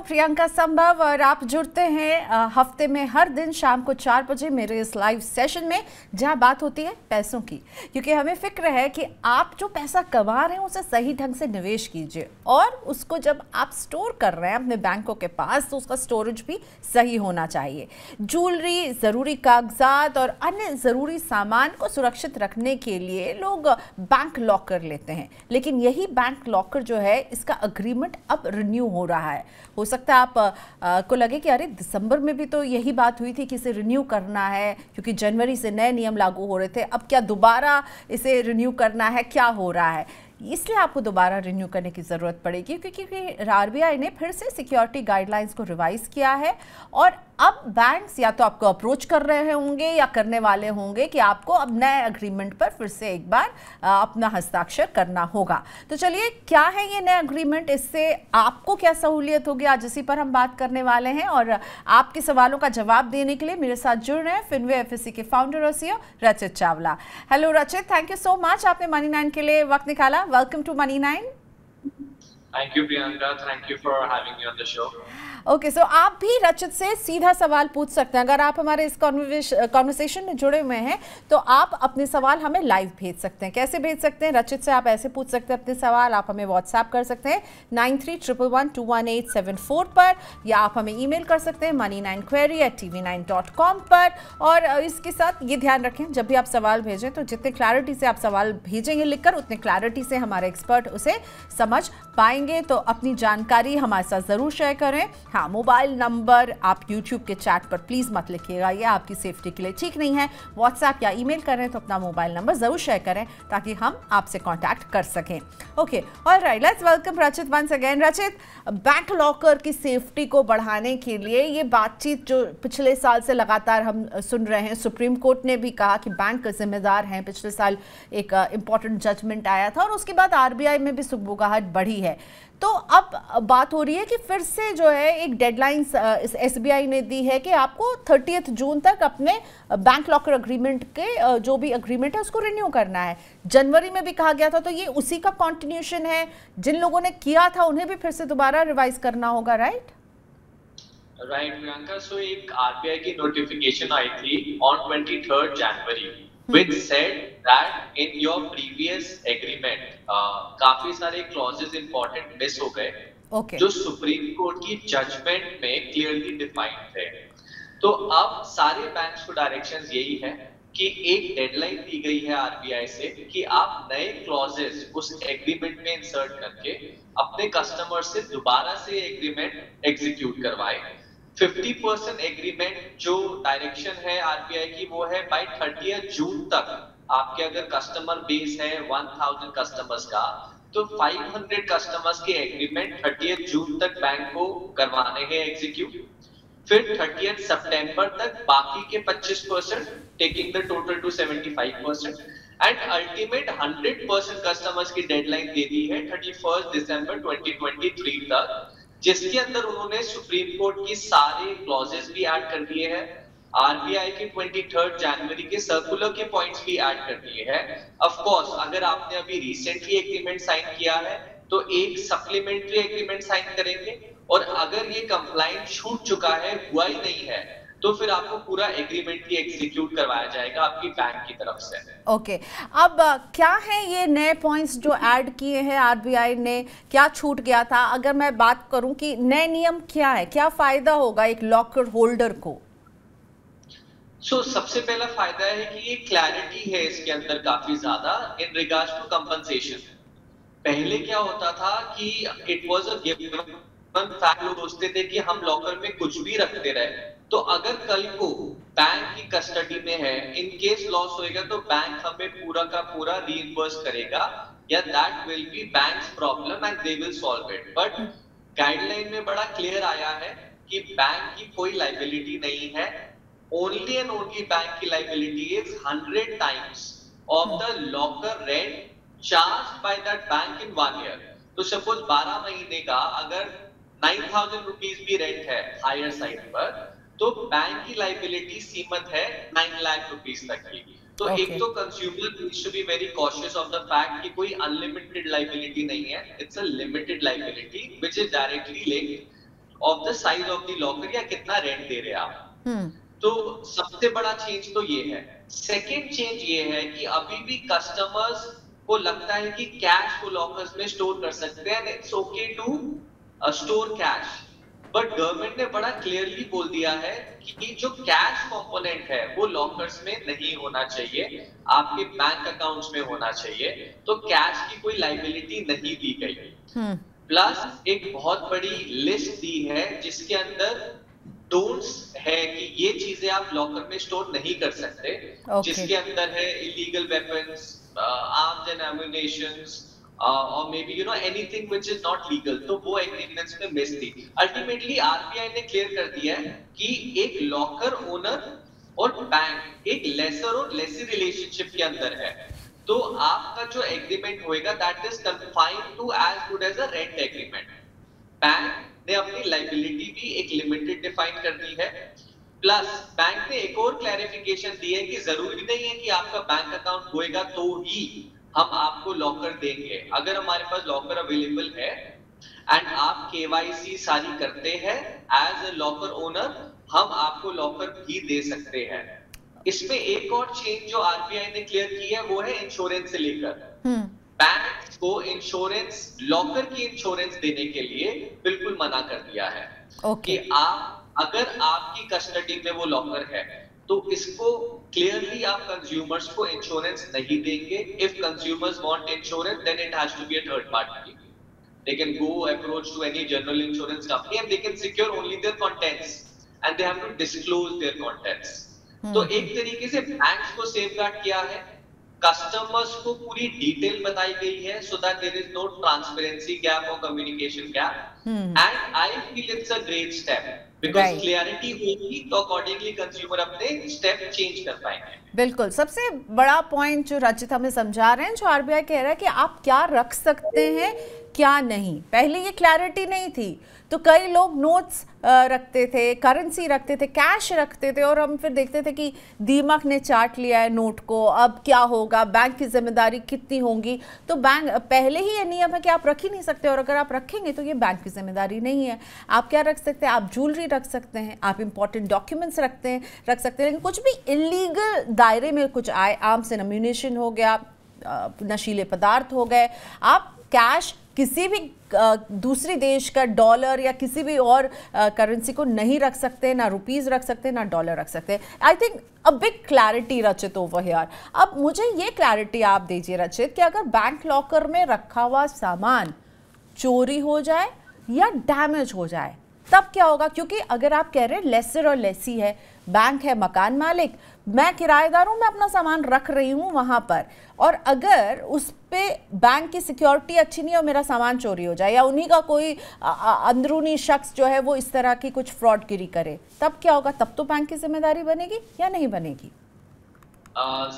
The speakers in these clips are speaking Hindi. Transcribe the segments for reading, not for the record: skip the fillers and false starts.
प्रियंका संभव और आप जुड़ते हैं हफ्ते में हर दिन शाम को 4 बजे मेरे इस लाइव सेशन में, जहां बात होती है पैसों की। क्योंकि हमें फिक्र है कि आप जो पैसा कमा रहे हैं उसे सही ढंग से निवेश कीजिए, और उसको जब आप स्टोर कर रहे हैं अपने बैंकों के पास तो उसका स्टोरेज भी सही होना चाहिए। ज्वेलरी, ज़रूरी कागजात और अन्य ज़रूरी सामान को सुरक्षित रखने के लिए लोग बैंक लॉकर लेते हैं, लेकिन यही बैंक लॉकर जो है इसका अग्रीमेंट अब रिन्यू हो रहा है। हो सकता है आप को लगे कि अरे दिसंबर में भी तो यही बात हुई थी कि इसे रिन्यू करना है, क्योंकि जनवरी से नए नियम लागू हो रहे थे, अब क्या दोबारा इसे रिन्यू करना है, क्या हो रहा है? इसलिए आपको दोबारा रिन्यू करने की ज़रूरत पड़ेगी, क्योंकि आरबीआई ने फिर से सिक्योरिटी गाइडलाइंस को रिवाइज किया है, और अब बैंक्स या तो आपको अप्रोच कर रहे होंगे या करने वाले होंगे कि आपको अब नए एग्रीमेंट पर फिर से एक बार अपना हस्ताक्षर करना होगा। तो चलिए, क्या है ये नया एग्रीमेंट, इससे आपको क्या सहूलियत होगी, आज इसी पर हम बात करने वाले हैं। और आपके सवालों का जवाब देने के लिए मेरे साथ जुड़ रहे हैं फिनवे एफएससी के फाउंडर और CEO Rachit Chawla. Hello Rachit, thank you so much, आपने मनी 9 के लिए वक्त निकाला। Welcome to money 9। Thank you, Priyanka. Thank you for having me on the show. Okay, so आप भी रचित से सीधा सवाल पूछ सकते हैं। अगर आप हमारे इस कॉन्वर्सेशन में जुड़े हुए हैं तो आप अपने सवाल हमें लाइव भेज सकते हैं। कैसे भेज सकते हैं? रचित से आप ऐसे पूछ सकते हैं अपने सवाल, आप हमें व्हाट्सएप कर सकते हैं 9311121874 पर, या आप हमें ईमेल कर सकते हैं money9query@tv9.com पर। और इसके साथ ये ध्यान रखें, जब भी आप सवाल भेजें तो जितने क्लैरिटी से आप सवाल भेजेंगे लिखकर, उतने क्लैरिटी से हमारे एक्सपर्ट उसे समझ पाएंगे। तो अपनी जानकारी हमारे साथ ज़रूर शेयर करें। हाँ, मोबाइल नंबर आप यूट्यूब के चैट पर प्लीज़ मत लिखिएगा, ये आपकी सेफ्टी के लिए ठीक नहीं है। व्हाट्सएप या ईमेल करें तो अपना मोबाइल नंबर ज़रूर शेयर करें ताकि हम आपसे कांटेक्ट कर सकें। ओके, ऑलराइट, लेट्स वेलकम रचित वंस अगेन। रचित, बैंक लॉकर की सेफ्टी को बढ़ाने के लिए ये बातचीत जो पिछले साल से लगातार हम सुन रहे हैं, सुप्रीम कोर्ट ने भी कहा कि बैंक जिम्मेदार हैं। पिछले साल एक इम्पॉर्टेंट जजमेंट आया था और उसके बाद आरबीआई में भी सुगबुगाहट बढ़ी है। तो अब बात हो रही है कि फिर से जो है एक डेडलाइन एसबीआई ने दी है कि आपको 30 जून तक अपने बैंक लॉकर एग्रीमेंट के जो भी एग्रीमेंट है उसको रिन्यू करना है। जनवरी में भी कहा गया था, तो ये उसी का कंटिन्यूएशन है। जिन लोगों ने किया था उन्हें भी फिर से दोबारा रिवाइज करना होगा, राइट? राइट प्रियंका, सो एक आरबीआई की नोटिफिकेशन आई थी on 23 January which said that in your previous agreement काफी सारे clauses important मिस हो गए, जो सुप्रीम कोर्ट की जजमेंट में क्लियरली डिफाइंड थे। तो अब सारे बैंक्स को डायरेक्शंस यही है कि एक डेडलाइन दी गई है आरबीआई से कि आप नए क्लॉजेस उस एग्रीमेंट में इंसर्ट करके अपने कस्टमर से दोबारा से एग्रीमेंट एग्जीक्यूट करवाएं। 50% एग्रीमेंट जो डायरेक्शन है आरबीआई की वो है बाय 30 जून तक। आपके अगर कस्टमर बेस है 1000 कस्टमर्स का, तो 500 कस्टमर्स के एग्रीमेंट 30 जून तक बैंक को करवाने हैं एग्जीक्यूट। फिर 30 सितंबर तक बाकी के 25%, taking the total two 75%, and ultimate 100% customers की डेडलाइन दे दी है 31 दिसंबर 2023 तक, जिसके अंदर उन्होंने सुप्रीम कोर्ट की सारे क्लॉजेस भी ऐड कर दिए हैं, आरबीआई के 23 जनवरी के सर्कुलर के पॉइंट्स भी ऐड कर दिए हैं। ऑफ कोर्स अगर आपने अभी रिसेंटली एग्रीमेंट साइन किया है तो एक सप्लीमेंट्री एग्रीमेंट साइन करेंगे, और अगर ये कंप्लायंट छूट चुका है, हुआ ही नहीं है, तो फिर आपको पूरा एग्रीमेंट ही एग्जीक्यूट करवाया जाएगा आपकी बैंक की तरफ से। ओके, अब क्या है ये नए पॉइंट्स जो ऐड किए हैं आरबीआई ने, क्या छूट गया था? अगर मैं बात करूं कि नए नियम क्या है, क्या फायदा होगा एक लॉकर होल्डर को? सबसे पहला फायदा है कि ये क्लैरिटी है इसके अंदर काफी ज्यादा इन रिगार्ड्स टू कंपनसेशन। पहले क्या होता था कि it was a given fact, लोग सोचते थे कि हम लॉकर में कुछ भी रखते रहे, तो अगर कल को बैंक की कस्टडी में है, इन केस लॉस होएगा तो बैंक हमें पूरा का पूरा रीइंबर्स करेगा, या that will be banks problem and they will solve it. But guideline में बड़ा क्लियर आया है कि बैंक की कोई लायबिलिटी नहीं है, ओनली एंड ओनली बैंक की liability is 100 times of the locker rent charged by that bank in 1 year. तो सपोज 12 महीने का अगर 9000 रुपीस भी रेंट है हायर साइड पर, तो बैंक की लायबिलिटी सीमित है 9 लाख रुपीस तक की। तो एक तो consumer needs to be very cautious of the fact कि कोई अनलिमिटेड लायबिलिटी नहीं है, it's a limited liability which is directly linked of the size of the locker या कितना रेंट दे रहे हैं आप। तो सबसे बड़ा चेंज तो ये है। सेकेंड चेंज ये है कि अभी भी कस्टमर्स को लगता है कि कैश को लॉकर्स में स्टोर कर सकते हैं, it's okay to store cash. But government ने बड़ा क्लियरली बोल दिया है कि जो कैश कंपोनेंट है वो लॉकर्स में नहीं होना चाहिए, आपके बैंक अकाउंट्स में होना चाहिए। तो कैश की कोई लाइबिलिटी नहीं दी गई। प्लस एक बहुत बड़ी लिस्ट दी है जिसके अंदर डोंट्स है कि ये चीजें आप लॉकर में स्टोर नहीं कर सकते। जिसके अंदर है illegal weapons, arms and ammunitions, और maybe anything which is not legal. तो वो एग्रीमेंट्स में मिस थी। अल्टीमेटली आरबीआई ने क्लियर कर दिया है कि एक लॉकर ओनर और बैंक एक लेसर और लेसी रिलेशनशिप के अंदर है। तो आपका जो एग्रीमेंट होएगा that is confined to as good as a rent agreement. Bank ने अपनी लाइबिलिटी भी एक लिमिटेड डिफाइन कर दी है। प्लस बैंक ने एक और क्लैरिफिकेशन दी है कि जरूरी नहीं है कि आपका बैंक अकाउंट होएगा तो ही हम आपको लॉकर देंगे। अगर हमारे पास लॉकर अवेलेबल है एंड आप केवाईसी सारी करते हैं एज अ लॉकर ओनर, हम आपको लॉकर भी दे सकते हैं। इसमें एक और चेंज जो आरबीआई ने क्लियर की है वो है इंश्योरेंस से लेकर। बैंक को इंश्योरेंस, लॉकर की इंश्योरेंस देने के लिए बिल्कुल मना कर दिया है कि आप अगर आपकी कस्टडी में वो लॉकर है तो इसको क्लियरली आप कंज्यूमर्स को इंश्योरेंस नहीं देंगे। If consumers want insurance then it has to be a third party. They can go approach to any general insurance company and they can secure only their contents and they have to disclose their contents. तो एक तरीके से बैंक्स को सेफगार्ड किया है, कस्टमर्स को पूरी डिटेल बताई गई है so that there is no transparency gap or communication gap. And I feel it's a great step because clarity होगी तो accordingly consumer अपने step change कर पाएंगे। बिल्कुल, सबसे बड़ा पॉइंट जो रचित हमें समझा रहे हैं, जो आरबीआई कह रहा है कि आप क्या रख सकते हैं क्या नहीं। पहले ये क्लैरिटी नहीं थी, तो कई लोग नोट्स रखते थे, करेंसी रखते थे, कैश रखते थे, और हम फिर देखते थे कि दीमक ने चाट लिया है नोट को, अब क्या होगा, बैंक की जिम्मेदारी कितनी होगी। तो बैंक पहले ही ये नियम है कि आप रख ही नहीं सकते, और अगर आप रखेंगे तो ये बैंक की जिम्मेदारी नहीं है। आप क्या रख सकते हैं? आप ज्वेलरी रख सकते हैं, आप इंपॉर्टेंट डॉक्यूमेंट्स रख सकते हैं, लेकिन कुछ भी इलीगल दायरे में कुछ आए, आर्म्स एंड एम्यूनिशन हो गया, नशीले पदार्थ हो गए, आप कैश किसी भी दूसरी देश का डॉलर या किसी भी और करेंसी को नहीं रख सकते, ना रुपीस रख सकते, ना डॉलर रख सकते। I think a big clarity रचित ओवर हियर। अब मुझे ये क्लैरिटी आप दीजिए रचित कि अगर बैंक लॉकर में रखा हुआ सामान चोरी हो जाए या डैमेज हो जाए तब क्या होगा? क्योंकि अगर आप कह रहे हैं लेसर और लेसी है, बैंक है मकान मालिक, मैं किराएदार हूं, मैं अपना सामान रख रही हूं वहां पर, और अगर उस पे बैंक की सिक्योरिटी अच्छी नहीं है और मेरा सामान चोरी हो जाए या उन्हीं का कोई अंदरूनी शख्स जो है वो इस तरह की कुछ फ्रॉडगिरी करे, तब क्या होगा? तब तो बैंक की जिम्मेदारी बनेगी या नहीं बनेगी?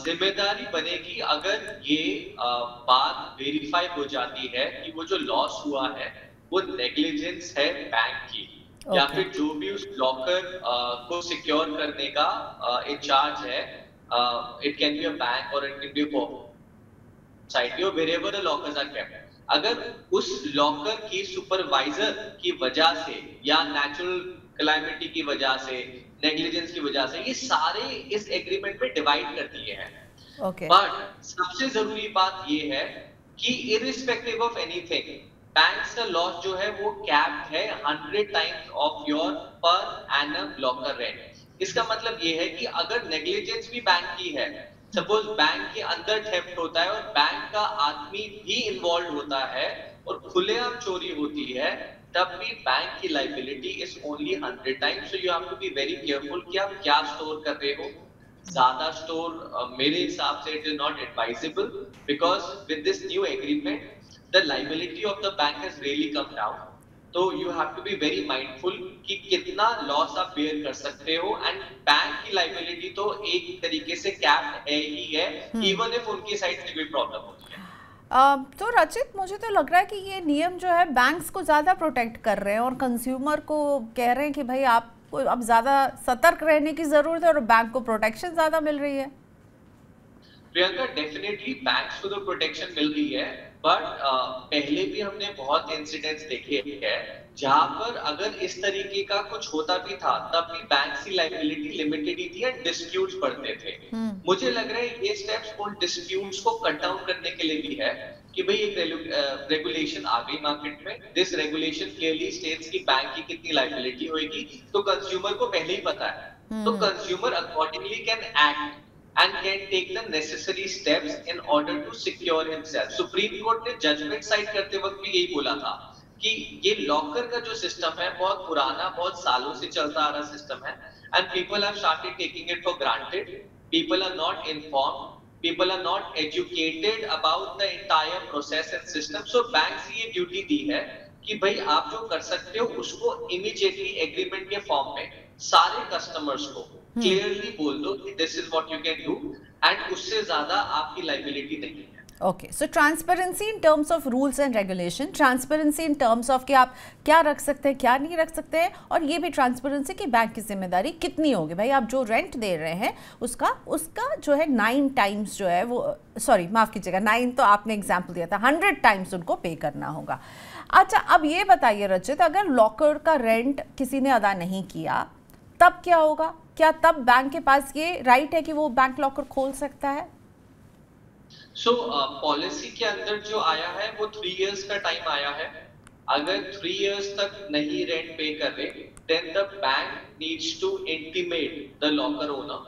जिम्मेदारी बनेगी अगर ये बात वेरीफाई हो जाती है कि वो जो लॉस हुआ है वो नेग्लिजेंस है बैंक की, या फिर जो भी उस लॉकर को सिक्योर करने का इंचार्ज है, it can be a bank और it can be a society और wherever the lockers are kept. अगर उस लॉकर की सुपरवाइजर की वजह से या नेचुरल कैलामिटी की वजह से, नेग्लिजेंस की वजह से, ये सारे इस एग्रीमेंट में डिवाइड कर दिए हैं। बट सबसे जरूरी बात ये है कि इररिस्पेक्टिव ऑफ एनीथिंग, बैंक्स का लॉस जो है वो कैप्ड है 100 times of your per annum locker rent. इसका मतलब ये है कि अगर नेग्लिजेंस भी बैंक की है, सपोज बैंक के अंदर थेफ्ट होता है और बैंक का आदमी भी इन्वॉल्व होता है और खुलेआम चोरी होती है, तब भी बैंक की liability is only 100 times. So you have to be very careful कि आप क्या स्टोर कर रहे हो। ज्यादा स्टोर मेरे हिसाब से it is not advisable, because with this new agreement the liability of the bank has really come down. तो you have to be very mindful कि कितना लॉस आप बेयर कर सकते हो, एंड बैंक की लाइबिलिटी तो एक तरीके से कैप है ही है, इवन इफ उनकी साइड से कोई प्रॉब्लम होती है। तो रचित, मुझे तो लग रहा है कि ये नियम जो है बैंक्स को ज्यादा प्रोटेक्ट कर रहे हैं और कंज्यूमर को कह रहे हैं कि भाई आपको अब ज्यादा सतर्क रहने की जरूरत है, और बैंक को प्रोटेक्शन ज्यादा मिल रही है। प्रियंका, डेफिनेटली बैंक्स को तो प्रोटेक्शन मिल रही है, बट पहले भी हमने बहुत इंसिडेंट्स देखे हैं जहां पर अगर इस तरीके का कुछ होता भी था तब भी बैंक की लाइबिलिटी लिमिटेड ही थी एंड डिस्प्यूट्स बढ़ते थे। मुझे लग रहा है ये स्टेप्स उन डिस्प्यूट्स को कट डाउन करने के लिए भी है कि भाई एक रेगुलेशन आ गई मार्केट में। दिस रेगुलेशन क्लियरली स्टेट्स की बैंक की कितनी लाइबिलिटी होगी, तो कंज्यूमर को पहले ही पता है, तो consumer accordingly can act and can take the necessary steps in order to secure himself. Supreme court ने जजमेंट साइड करते वक्त भी यही बोला था कि ये लॉकर का जो सिस्टम है बहुत पुराना, बहुत सालों से चलता आ रहा सिस्टम है and people have started taking it for granted. People are not informed. People are not educated about the entire process and system. So banks ये ड्यूटी दी है कि भाई आप जो कर सकते हो उसको इमीडिएटली एग्रीमेंट के फॉर्म में सारे कस्टमर्स को क्लियरली बोल दो कि this is what you can do and उससे ज्यादा आपकी लायबिलिटी नहीं है। Okay, so transparency in terms of rules and regulation, transparency in terms of कि आप क्या रख सकते हैं क्या नहीं रख सकते हैं, और ये भी ट्रांसपेरेंसी कि बैंक की जिम्मेदारी कितनी होगी। भाई आप जो रेंट दे रहे हैं उसका जो है 9 टाइम्स जो है वो, सॉरी माफ़ कीजिएगा 9 तो आपने एग्जाम्पल दिया था, 100 टाइम्स उनको पे करना होगा। अच्छा, अब ये बताइए रचित, अगर लॉकर का रेंट किसी ने अदा नहीं किया तब क्या होगा? क्या तब बैंक के पास ये राइट है कि वो बैंक लॉकर खोल सकता है? सो पॉलिसी के अंदर जो आया है वो 3 इयर्स का टाइम आया है। अगर 3 इयर्स तक नहीं रेंट पे कर रहे, then the bank needs to intimate the locker owner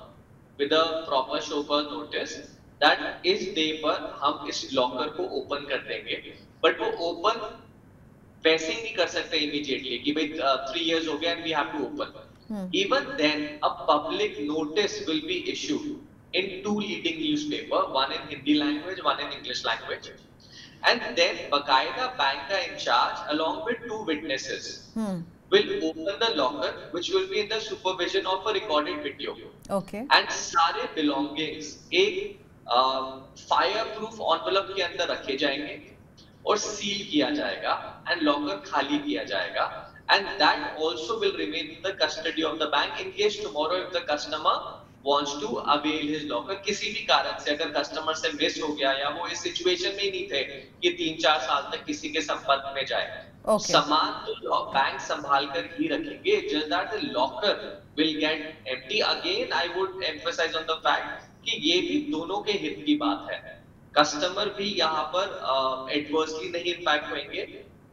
with a proper show cause notice that इस डे पर हम इस लॉकर को ओपन कर देंगे। बट वो ओपन वैसे ही नहीं कर सकते इमीडिएटली कि भाई 3 इयर्स हो गया and we have to open. Even then, a public notice will be issued in 2 leading newspaper, one in Hindi language, one in English language, and then Bakaida bank ka in charge, along with 2 witnesses, will open the locker, which will be in the supervision of a recorded video. Okay. And सारे belongings एक fireproof envelope के अंदर रखे जाएंगे और सील किया जाएगा एंड लॉकर खाली किया जाएगा। And that also will remain in the custody of the bank in case tomorrow if the customer wants to avail his locker, किसी भी कारण से अगर कस्टमर से मिस हो गया या वो इस सिचुएशन में ही नहीं थे कि 3-4 साल तक किसी के संपर्क में जाए, सामान तो बैंक संभाल कर ही रखेंगे, just that the locker will get empty. Again, I would emphasize on the fact कि ये भी दोनों के हित की बात है, कस्टमर भी यहाँ पर एडवर्सली नहीं इम्पैक्ट होंगे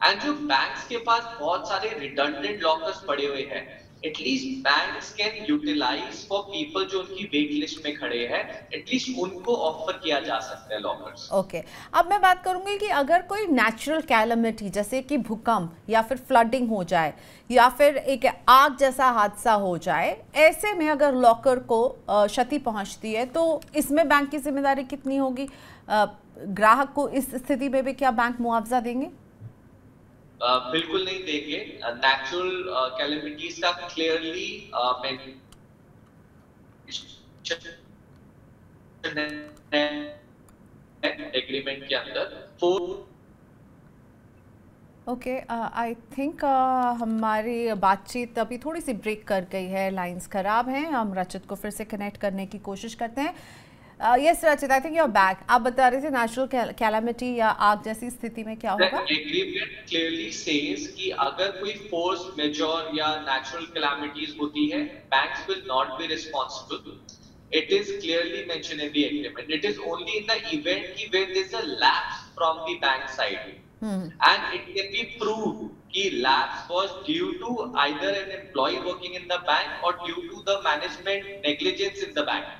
एंड जो बैंक्स के पास बहुत सारे रिडंडेंट लॉकर्स पड़े हुए हैं, at least banks can utilize for people जो उनकी वेट लिस्ट में खड़े हैं, एटलीस्ट उनको ऑफर किया जा सकता है लॉकर्स। ओके, अब मैं बात करूंगी कि अगर कोई नेचुरल कैलामिटी जैसे कि भूकंप या फिर फ्लडिंग हो जाए या फिर एक आग जैसा हादसा हो जाए, ऐसे में अगर लॉकर को क्षति पहुंचती है तो इसमें बैंक की जिम्मेदारी कितनी होगी? ग्राहक को इस स्थिति में भी क्या बैंक मुआवजा देंगे? बिल्कुल नहीं देंगे। नेचुरल कैलेमिटीज का क्लियरली एग्रीमेंट के अंदर ओके, आई थिंक हमारी बातचीत अभी थोड़ी सी ब्रेक कर गई है, लाइंस खराब हैं, हम रचित को फिर से कनेक्ट करने की कोशिश करते हैं। Yes Rachit, I think you are back. आप बता रहे थे नेचुरल कैलामिटी या आग जैसी स्थिति में क्या होगा? एग्रीमेंट क्लियरली सेज कि अगर कोई फोर्स मेजॉर या नेचुरल कैलामिटीज होती है, banks will not be responsible. It is clearly mentioned in the agreement. It is only in the event where there is a lapse from the bank side, and it can be proved कि lapse was due to either an employee working in the bank or due to the management negligence in the bank.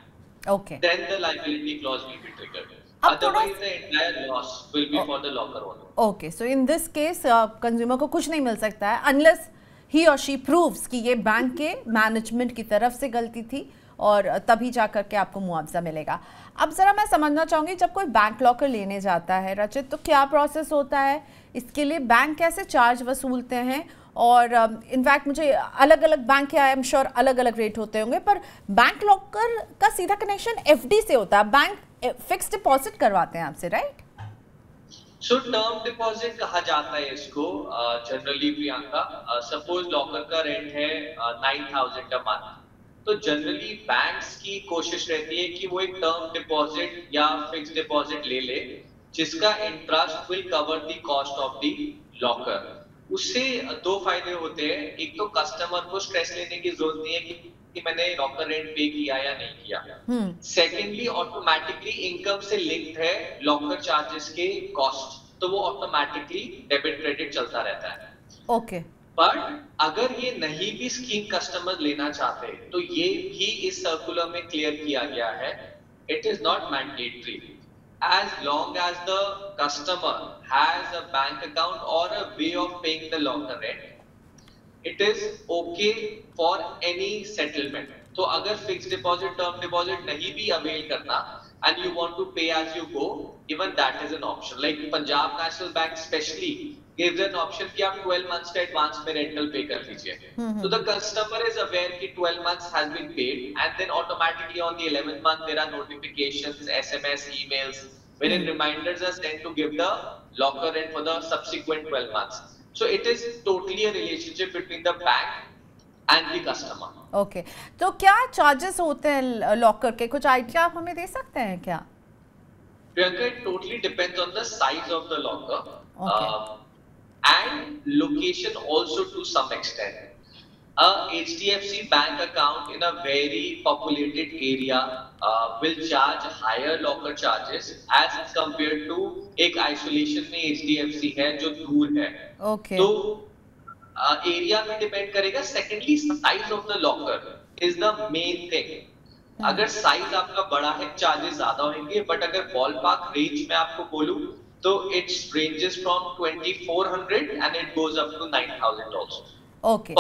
Okay. Then the liability clause will be triggered. Otherwise, the entire loss will be for the locker owner. Okay, so in this case, consumer को कुछ नहीं मिल सकता है unless he or she proves कि ये बैंक के मैनेजमेंट की तरफ से गलती थी और तभी जा करके आपको मुआवजा मिलेगा। अब ज़रा मैं समझना चाहूँगी, जब कोई बैंक लॉकर लेने जाता है रचित, तो क्या प्रोसेस होता है? इसके लिए बैंक कैसे चार्ज वसूलते हैं? और इनफैक्ट मुझे अलग अलग बैंक के आई एम श्योर अलग अलग रेट होते होंगे, पर बैंक लॉकर का सीधा कनेक्शन एफडी से होता है, बैंक फिक्स डिपॉजिट करवाते हैं आपसे, राइट? सो टर्म डिपॉजिट कहा जाता है इसको जनरली प्रियंका। सपोज लॉकर का रेंट है 9,000 अ मंथ, तो जनरली बैंक्स की कोशिश रहती है कि वो एक टर्म डिपॉजिट या फिक्स डिपॉजिट ले ले जिसका interest will cover the cost of the locker. उससे दो फायदे होते हैं, एक तो कस्टमर को स्ट्रेस लेने की जरूरत नहीं है कि मैंने लॉकर रेंट पे किया या नहीं किया। सेकेंडली ऑटोमेटिकली इनकम से लिंक्ड है लॉकर चार्जेस के कॉस्ट, तो वो ऑटोमेटिकली डेबिट क्रेडिट चलता रहता है। ओके बट अगर ये नहीं भी स्कीम कस्टमर लेना चाहते तो ये भी इस सर्कुलर में क्लियर किया गया है, it is not mandatory as long as the customer has a bank account or a way of paying the locker rent, it is okay for any settlement. तो अगर फिक्स्ड डिपॉजिट टर्म डिपॉजिट नहीं भी अवेल करना and you want to pay as you go, even that is an option. Like Punjab National Bank specially gives an option कि आप 12 months का एडवांस में रेंटल पे कर दीजिए। So the customer is aware कि 12 months has been paid and then automatically on the 11th month there are notifications, SMS, emails, wherein reminders are sent to give the locker rent for the subsequent 12 months. So it is totally a relationship between the bank and the customer. Okay तो क्या चार्जेस होते हैं लॉकर के, कुछ आइडिया आप हमें दे सकते हैं क्या? Priyanka, it totally depends on the size of the locker. And location also to some extent. A HDFC bank account in a very populated area will charge higher locker charges as compared to एक isolation में HDFC है जो दूर है। Okay. तो एरिया में डिपेंड करेगा। Secondly size of the locker is the main thing. अगर साइज आपका बड़ा है चार्जेस ज्यादा होंगे, बट अगर बॉल पार्क रेंज में आपको बोलूं तो it's ranges from 2400 and it goes up to 9000 also. Okay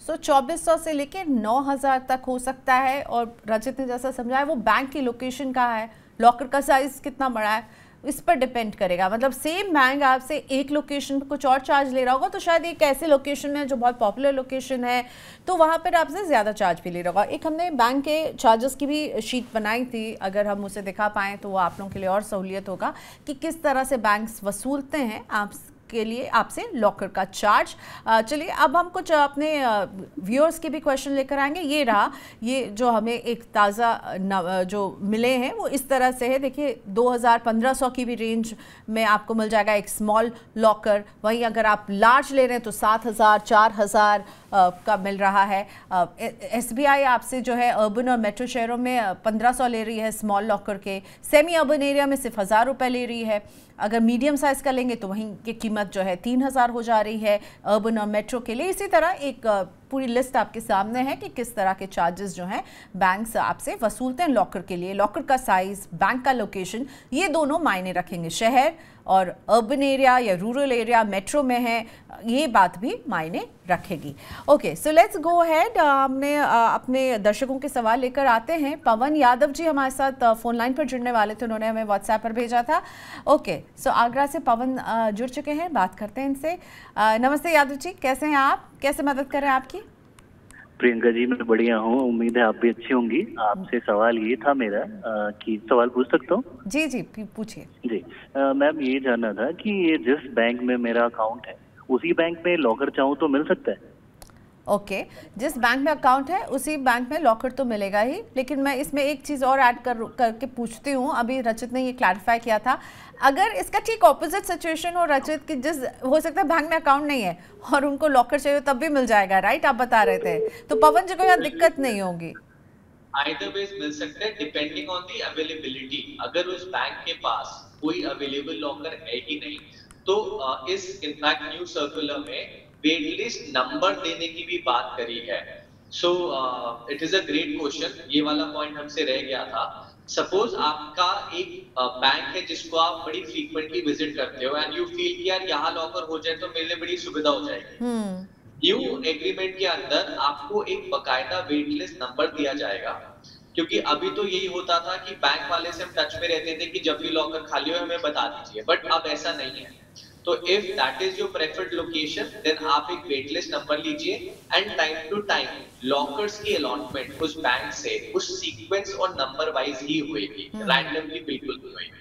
so 2400 से लेके 9000 तक हो सकता है। और रचित ने जैसा समझाया वो बैंक की लोकेशन कहाँ है, लॉकर का साइज कितना बड़ा है, इस पर डिपेंड करेगा। मतलब सेम बैंक आपसे एक लोकेशन पर कुछ और चार्ज ले रहा होगा, तो शायद एक ऐसे लोकेशन में जो बहुत पॉपुलर लोकेशन है तो वहाँ पर आपसे ज़्यादा चार्ज भी ले रहा होगा। एक हमने बैंक के चार्जेस की भी शीट बनाई थी, अगर हम उसे दिखा पाएँ तो वो आप लोगों के लिए और सहूलियत होगा कि किस तरह से बैंक्स वसूलते हैं आप के लिए आपसे लॉकर का चार्ज। चलिए अब हम कुछ अपने व्यूअर्स के भी क्वेश्चन लेकर आएंगे। ये रहा, ये जो हमें एक ताज़ा जो मिले हैं वो इस तरह से है। देखिए 2000-1500 की भी रेंज में आपको मिल जाएगा एक स्मॉल लॉकर। वहीं अगर आप लार्ज ले रहे हैं तो 7000-4000 का मिल रहा है। SBI आपसे जो है अर्बन और मेट्रो शहरों में 1500 ले रही है स्मॉल लॉकर के, सेमी अर्बन एरिया में सिर्फ 1000 रुपये ले रही है। अगर मीडियम साइज़ का लेंगे तो वहीं की कीमत जो है 3000 हो जा रही है अर्बन और मेट्रो के लिए। इसी तरह एक पूरी लिस्ट आपके सामने है कि किस तरह के चार्जेस जो हैं बैंक्स आपसे वसूलते हैं लॉकर के लिए। लॉकर का साइज़, बैंक का लोकेशन, ये दोनों मायने रखेंगे। शहर और अर्बन एरिया या रूरल एरिया मेट्रो में है, ये बात भी मायने रखेगी। Okay so let's go ahead. हमने अपने दर्शकों के सवाल लेकर आते हैं। पवन यादव जी हमारे साथ फ़ोन लाइन पर जुड़ने वाले थे, उन्होंने हमें व्हाट्सएप पर भेजा था। ओके सो आगरा से पवन जुड़ चुके हैं, बात करते हैं इनसे। नमस्ते यादव जी, कैसे हैं आप, कैसे मदद करें आपकी? प्रियंका जी मैं बढ़िया हूँ, उम्मीद है आप भी अच्छी होंगी। आपसे सवाल ये था मेरा कि सवाल पूछ सकता हूँ? जी जी पूछिए। जी मैम ये जानना था कि ये जिस बैंक में मेरा अकाउंट है उसी बैंक में लॉकर चाहूँ तो मिल सकता है? ओके जिस बैंक में अकाउंट है उसी बैंक में लॉकर तो मिलेगा ही, लेकिन मैं इसमें एक चीज़ और ऐड करके पूछती हूँ। अभी रचित ने ये क्लैरिफाई किया था, अगर इसका ठीक ऑपोजिट सिचुएशन हो रचित कि जिस हो सकता है बैंक में अकाउंट नहीं है और उनको लॉकर चाहिए तब भी मिल जाएगा, राइट? आप बता रहे थे, तो पवन जी को यहाँ दिक्कत नहीं होगी। Either ways मिल सकते हैं डिपेंडिंग ऑन दी अवेलेबिलिटी। अगर उस बैंक के पास कोई अवेलेबल लॉकर है ही नहीं तो इस इनफैक्ट न्यू सर्कुलर में वेट लिस्ट नंबर देने की भी बात करी है। So it is a great question, ये वाला पॉइंट हमसे रह गया था। सपोज आपका एक बैंक है जिसको आप बड़ी फ्रीक्वेंटली विजिट करते हो एंड यू फील कि यार यहाँ लॉकर हो जाए तो मेरे लिए बड़ी सुविधा हो जाएगी। न्यू एग्रीमेंट के अंदर आपको एक बकायदा वेट लिस्ट नंबर दिया जाएगा, क्योंकि अभी तो यही होता था कि बैंक वाले से हम टच में रहते थे कि जब भी लॉकर खाली हो हमें बता दीजिए, बट अब ऐसा नहीं है। तो if that is your preferred location then आप एक वेट लिस्ट नंबर लीजिए and time to time lockers की अलॉटमेंट उस बैंक से उस सीक्वेंस और नंबर वाइज ही होएगी, रैंडमली बिल्कुल नहीं होएगी।